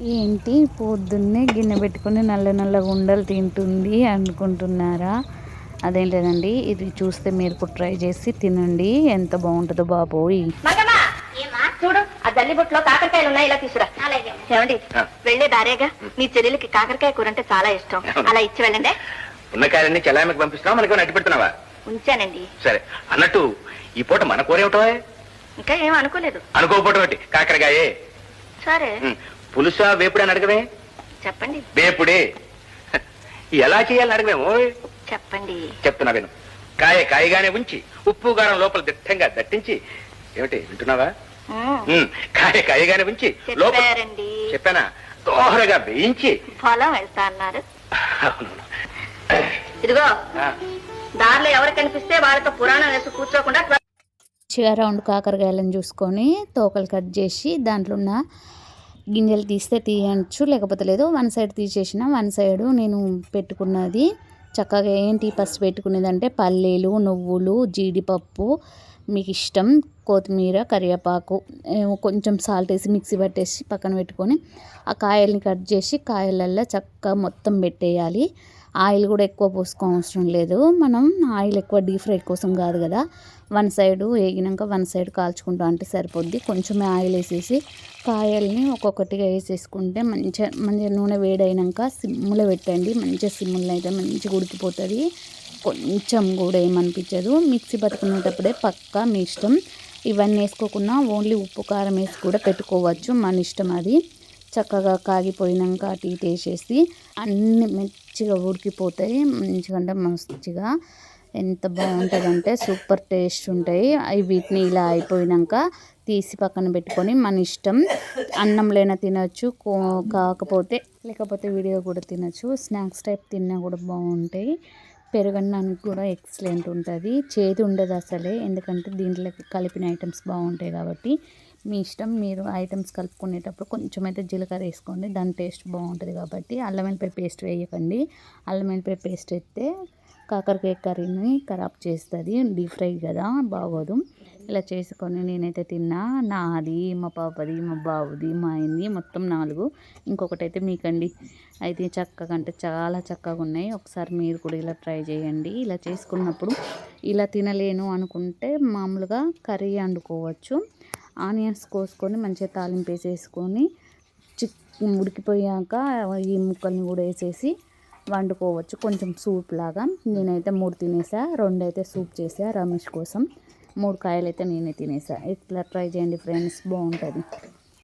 ఏంటి పొద్దున్నే గిన్నె పెట్టుకొని నల్ల నల్ల ఉండలు తింటుంది అనుకుంటున్నారా? అదేం లేదండి, ఇది చూస్తే మీరు కూడా ట్రై చేసి తినండి, ఎంత బాగుంటుందో బాబోయ్. చూడు, ఆ జల్లిబుట్లో కాకరకాయలు ఉన్నాయి, ఇలా తీసురా. ఏమండి, వెళ్లే దారేగా నీ చెల్లెలకి కాకరకాయ కూర అంటే చాలా ఇష్టం, అలా ఇచ్చి వెళ్ళండి. ఉన్న కాయలన్నీ చెల్లామెకి పంపిస్తున్నావా, మనకి అట్టి పెడుతున్నావా? ఉంచానండి. సరే, అన్నట్టు ఈ పూట మన కూర ఏమిటో? ఇంకా ఏం అనుకోలేదు. అనుకోకపోవటం ఏంటి, కాకరకాయే. సరే, పులుసా వేపుడే అని అడగవే? చెప్పండి. వేపుడే ఎలా చేయాలని అడగవేమో? చెప్పండి. చెప్తున్నా విను. కాయగానే ఉంచి ఉప్పు కారం లోపల దిట్టంగా దట్టించి, ఏమిటి వింటున్నావా? కాయగానే ఉంచి లోపల చెప్పానా, దోహరగా వేయించి పొలం వెళ్తా అన్నారు. ఇదిగో, దారిలో ఎవరు కనిపిస్తే వాళ్ళతో పురాణం వేసి కూర్చోకుండా చివరి రౌండ్ కాకరకాయలను చూసుకొని తోకలు కట్ చేసి దాంట్లో ఉన్న గింజలు తీస్తే తీయచ్చు, లేకపోతే లేదు. వన్ సైడ్ తీసేసిన, వన్ సైడు నేను పెట్టుకున్నది చక్కగా. ఏంటి ఫస్ట్ పెట్టుకునేది అంటే పల్లీలు, నువ్వులు, జీడిపప్పు, మీకు ఇష్టం, కొత్తిమీర, కరివేపాకు, కొంచెం సాల్ట్ వేసి మిక్సీ పట్టేసి పక్కన పెట్టుకొని ఆ కాయల్ని కట్ చేసి కాయలల్లో చక్కగా మొత్తం పెట్టేయాలి. ఆయిల్ కూడా ఎక్కువ పోసుకోవసరం లేదు, మనం ఆయిల్ ఎక్కువ డీప్ ఫ్రై కోసం కాదు కదా. వన్ సైడు వేగినాక వన్ సైడ్ కాల్చుకుంటా అంటే సరిపోద్ది. కొంచెమే ఆయిల్ వేసేసి కాయల్ని ఒక్కొక్కటిగా వేసేసుకుంటే మంచిగా నూనె వేడైనాక సిమ్లో పెట్టండి. మంచిగా సిమ్లో అయితే మంచిగా ఉడికిపోతుంది, కొంచెం కూడా ఏమనిపించదు. మిక్సీ పట్టుకునేటప్పుడే పక్కా మీ ఇష్టం. ఇవన్నీ వేసుకోకుండా ఓన్లీ ఉప్పు కారం వేసి కూడా పెట్టుకోవచ్చు, మన ఇష్టం అది. చక్కగా కాగిపోయినాక అటు ఇటు వేసేసి అన్నీ మంచిగా ఉడికిపోతాయి. మంచిగా అంటే మంచిగా ఎంత బాగుంటుందంటే సూపర్ టేస్ట్ ఉంటాయి. అవి వీటిని ఇలా అయిపోయినాక తీసి పక్కన పెట్టుకొని మన ఇష్టం. అన్నంలోనే తినచ్చు, లేకపోతే విడిగా కూడా తినచ్చు. స్నాక్స్ టైప్ తిన్నా కూడా బాగుంటాయి. పెరుగన్నానికి కూడా ఎక్సలెంట్ ఉంటుంది, చేదు ఉండదు అసలే, ఎందుకంటే దీంట్లోకి కలిపిన ఐటమ్స్ బాగుంటాయి కాబట్టి. మీ ఇష్టం, మీరు ఐటమ్స్ కలుపుకునేటప్పుడు కొంచెం అయితే జీలకర్ర వేసుకోండి, దాని టేస్ట్ బాగుంటుంది కాబట్టి. అల్లం వెల్లిపాయ పేస్ట్ వేయకండి, అల్లం వెల్లిపాయ పేస్ట్ వేస్తే కాకరకాయ కర్రీని ఖరాబ్ చేస్తుంది, డీప్ ఫ్రై కదా, బాగోదు. ఇలా చేసుకొని నేనైతే తిన్నా. నాది, మా పాపది, మా బాబుది, మా ఆయనది, మొత్తం 4. ఇంకొకటి అయితే మీకండి. అయితే చక్కగా అంటే చాలా చక్కగా ఉన్నాయి. ఒకసారి మీరు కూడా ఇలా ట్రై చేయండి. ఇలా చేసుకున్నప్పుడు ఇలా తినలేను అనుకుంటే మామూలుగా కర్రీ వండుకోవచ్చు. ఆనియన్స్ కోసుకొని మంచిగా తాలింపు వేసేసుకొని ఉడికిపోయాక ఈ ముక్కల్ని కూడా వేసేసి వండుకోవచ్చు, కొంచెం సూప్ లాగా. నేనైతే 3 తినేసా, 2 అయితే సూప్ చేసా రమేష్ కోసం, 3 కాయలు అయితే నేనే తినేసా. ఇట్లా ట్రై చేయండి ఫ్రెండ్స్, బాగుంటుంది.